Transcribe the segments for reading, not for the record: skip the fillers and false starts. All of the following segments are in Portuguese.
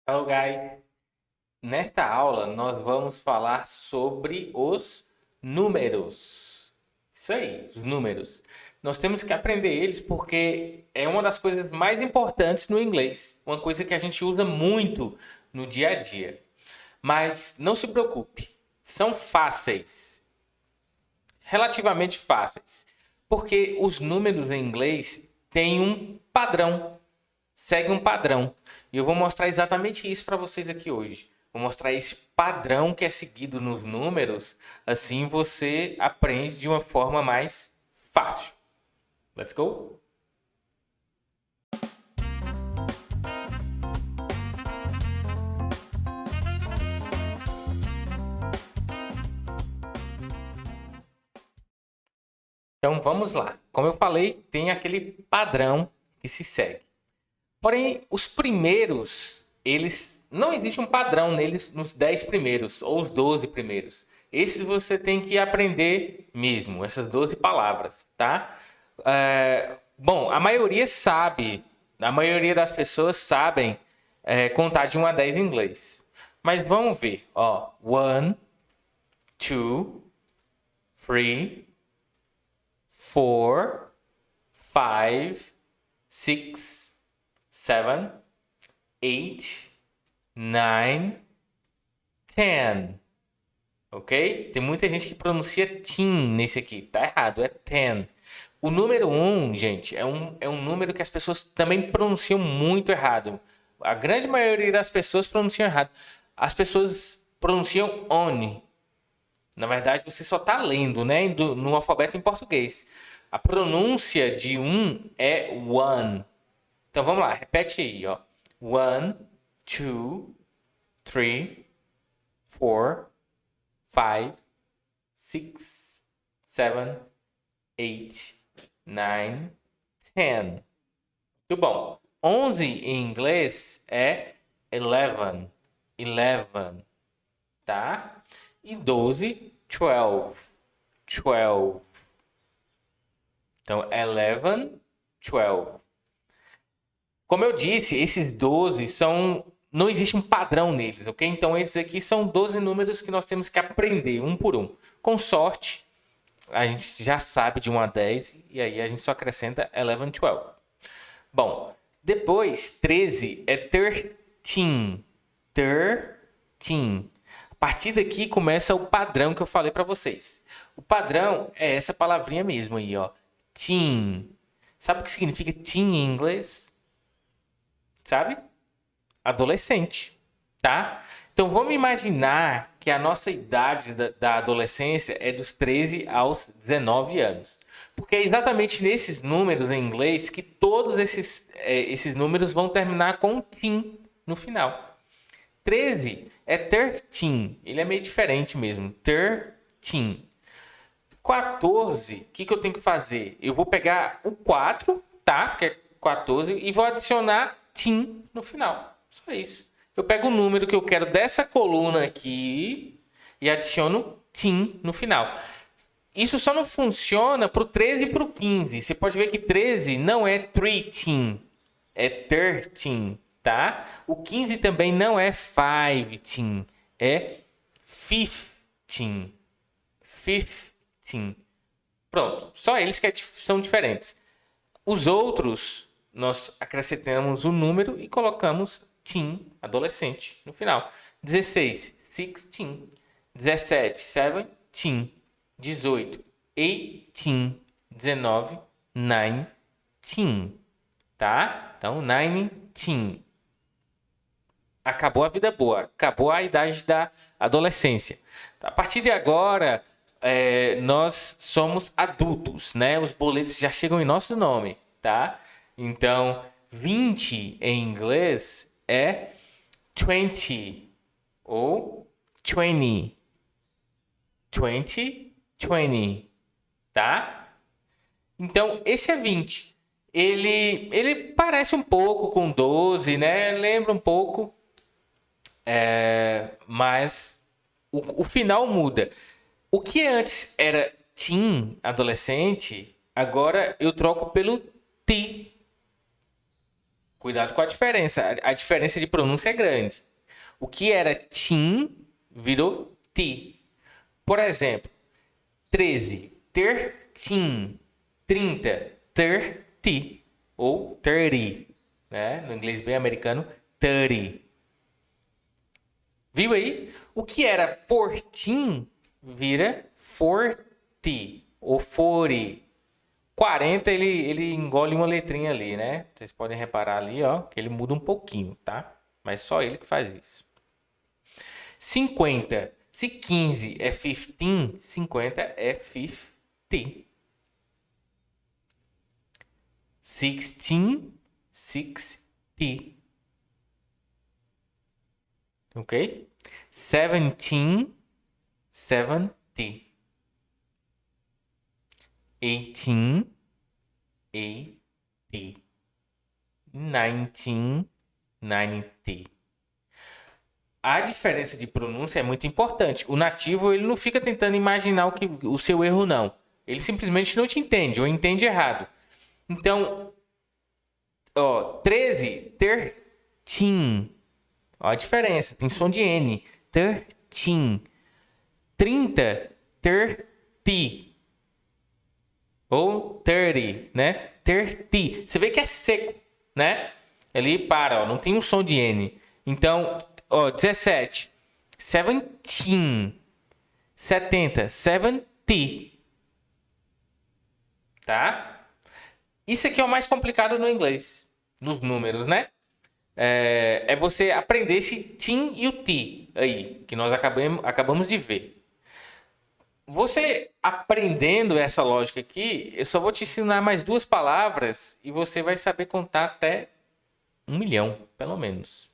Hello, guys! Nesta aula, nós vamos falar sobre os números. Isso aí, os números. Nós temos que aprender eles porque é uma das coisas mais importantes no inglês. Uma coisa que a gente usa muito no dia a dia. Mas não se preocupe, são fáceis, relativamente fáceis. Porque os números em inglês têm um padrão, segue um padrão. E eu vou mostrar exatamente isso para vocês aqui hoje. Vou mostrar esse padrão que é seguido nos números, assim você aprende de uma forma mais fácil. Let's go? Então vamos lá. Como eu falei, tem aquele padrão que se segue. Porém, os primeiros, eles não existe um padrão neles nos 10 primeiros ou os 12 primeiros. Esses você tem que aprender mesmo, essas 12 palavras, tá? Bom, a maioria sabe, a maioria das pessoas sabem contar de 1 a 10 em inglês. Mas vamos ver, ó. 1, 2, 3, 4, 5, 6, 7, 8, 9, 10. Ok? Tem muita gente que pronuncia teen nesse aqui. Tá errado, é 10. O número 1, gente, é um número que as pessoas também pronunciam muito errado. A grande maioria das pessoas pronunciam errado. As pessoas pronunciam on. Na verdade, você só está lendo, né, no alfabeto em português. A pronúncia de um é one. Então vamos lá, repete aí, ó. 1, 2, 3, 4, 5, 6, 7, 8, 9, 10. Muito bom. 11 em inglês é 11. 11, tá? E 12, 12. 12. Então, 11, 12. Como eu disse, esses 12 são. Não existe um padrão neles, ok? Então, esses aqui são 12 números que nós temos que aprender um por um. Com sorte, a gente já sabe de 1 a 10 e aí a gente só acrescenta 11, 12. Bom, depois 13 é 13. 13. A partir daqui começa o padrão que eu falei para vocês. O padrão é essa palavrinha mesmo aí, ó. Teen. Sabe o que significa teen em inglês? Sabe? Adolescente, tá? Então vamos imaginar que a nossa idade da adolescência é dos 13 aos 19 anos. Porque é exatamente nesses números em inglês que todos esses números vão terminar com um teen no final. 13 é 13, ele é meio diferente mesmo. 13. 14, o que eu tenho que fazer? Eu vou pegar o 4, tá? Porque é 14, e vou adicionar teen no final. Só isso. Eu pego o número que eu quero dessa coluna aqui e adiciono teen no final. Isso só não funciona para o 13 e para o 15. Você pode ver que 13 não é 13, é 13, tá? O 15 também não é 15, é 15. 15. Pronto, só eles que são diferentes. Os outros, nós acrescentamos o número e colocamos teen, adolescente, no final. 16, 16. 17, 17. 18, 18. 19, 19. Tá? Então, 19. Acabou a vida boa, acabou a idade da adolescência. A partir de agora, nós somos adultos, né? Os boletos já chegam em nosso nome, tá? Então, 20 em inglês é 20 ou 20. 20, 20, tá? Então, esse é 20. Ele parece um pouco com 12, né? Lembra um pouco, mas o final muda. O que antes era teen, adolescente, agora eu troco pelo T. Cuidado com a diferença. A diferença de pronúncia é grande. O que era tin virou ti. Por exemplo, 13, 13, 30, 30 ou 30, né? No inglês bem americano, 30. Viu aí? O que era 14 vira 40 ou 40. 40 ele engole uma letrinha ali, né? Vocês podem reparar ali, ó, que ele muda um pouquinho, tá? Mas só ele que faz isso. 50. Se 15 é 15, 50 é 50. 16, 60. Ok? 17, 70. 18, 80. 19, 90. A diferença de pronúncia é muito importante. O nativo ele não fica tentando imaginar o seu erro, não. Ele simplesmente não te entende ou entende errado. Então, ó, 13, 13. Ó a diferença, tem som de N. 13. 30, 30. Ou 30, né? 30. Você vê que é seco, né? Ali para, ó, não tem um som de N. Então, ó, 17. 17. 70. 70. Tá? Isso aqui é o mais complicado no inglês. Nos números, né? É você aprender esse tim e o ti aí, que nós acabamos de ver. Você aprendendo essa lógica aqui, eu só vou te ensinar mais 2 palavras e você vai saber contar até 1 milhão, pelo menos.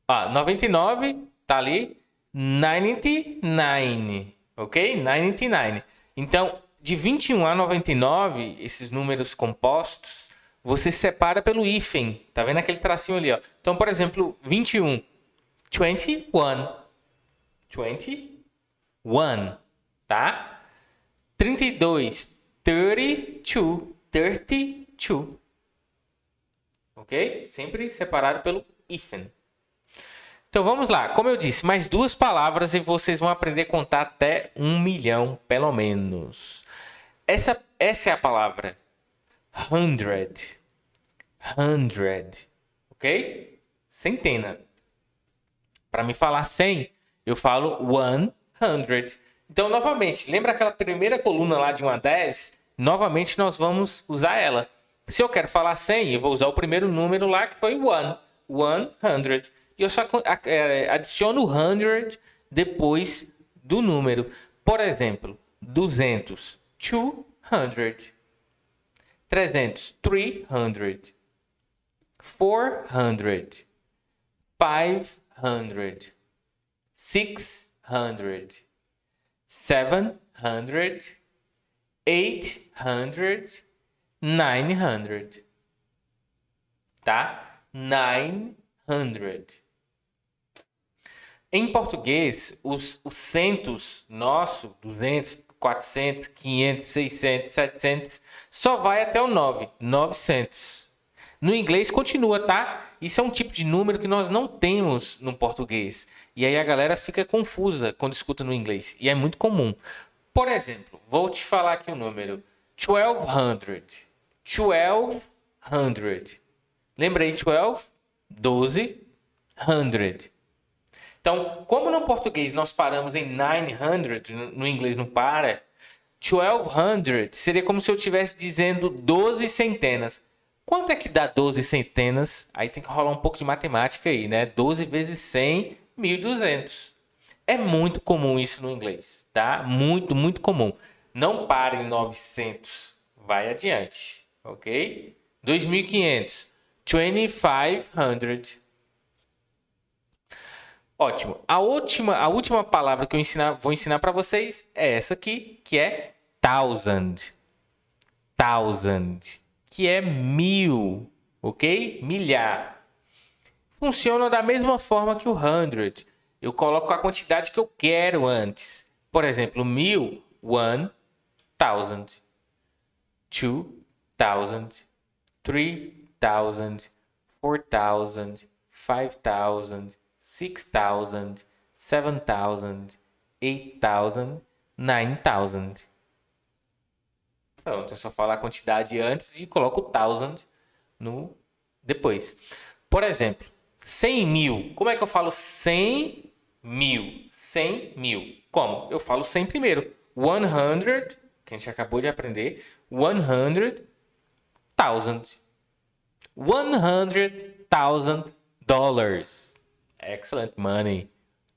99 tá ali. 99, ok? 99. Então, de 21 a 99, esses números compostos, você separa pelo hífen. Tá vendo aquele tracinho ali, ó? Então, por exemplo, 21. 21. 21, tá? 32. 32. 32. Ok? Sempre separado pelo hífen. Então vamos lá. Como eu disse, mais 2 palavras e vocês vão aprender a contar até 1 milhão, pelo menos. Essa é a palavra. 100. 100. Ok? Centena. Para me falar 100, eu falo 100. Então, novamente, lembra aquela primeira coluna lá de 1 a 10? Novamente, nós vamos usar ela. Se eu quero falar 100, eu vou usar o primeiro número lá, que foi 1. 100. E eu só adiciono o 100 depois do número. Por exemplo, 200. 200. 300. 300. 400. 500. 600. 700. 800. 900. Tá? 900. Em português, os centos nosso, 200, 400, 500, 600, 700, só vai até o 9, 900. No inglês continua, tá? Isso é um tipo de número que nós não temos no português. E aí a galera fica confusa quando escuta no inglês. E é muito comum. Por exemplo, vou te falar aqui o número. 1200. 1200. Lembrei 12? 12. 100. Então, como no português nós paramos em 900, no inglês não para, 1200 seria como se eu estivesse dizendo 12 centenas. Quanto é que dá 12 centenas? Aí tem que rolar um pouco de matemática aí, né? 12 vezes 100, 1.200. É muito comum isso no inglês, tá? Muito, muito comum. Não pare em 900. Vai adiante, ok? 2.500. 2.500. Ótimo. A última palavra que eu vou ensinar para vocês é essa aqui, que é thousand. Thousand, que é 1000, ok? Milhar. Funciona da mesma forma que o 100. Eu coloco a quantidade que eu quero antes. Por exemplo, 1000, 1000. 2000, 3,000, 4,000, 5,000, 6,000, 7,000, 8,000, 9,000. Pronto, eu só falo a quantidade antes e coloco o thousand no depois. Por exemplo, 100 mil. Como é que eu falo 100 mil? 100 mil. Como? Eu falo 100 primeiro. 100, que a gente acabou de aprender. 100,000. $100,000. Excellent money.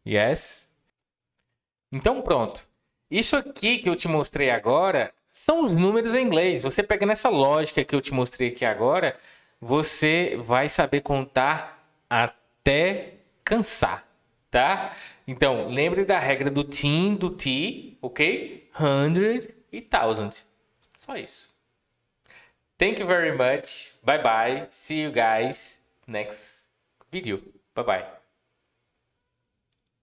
Yes? Então pronto. Isso aqui que eu te mostrei agora são os números em inglês. Você pegando essa lógica que eu te mostrei aqui agora, você vai saber contar até cansar, tá? Então, lembre da regra do team, do T, ok? 100 e 1000. Só isso. Thank you very much. Bye bye. See you guys next video. Bye bye.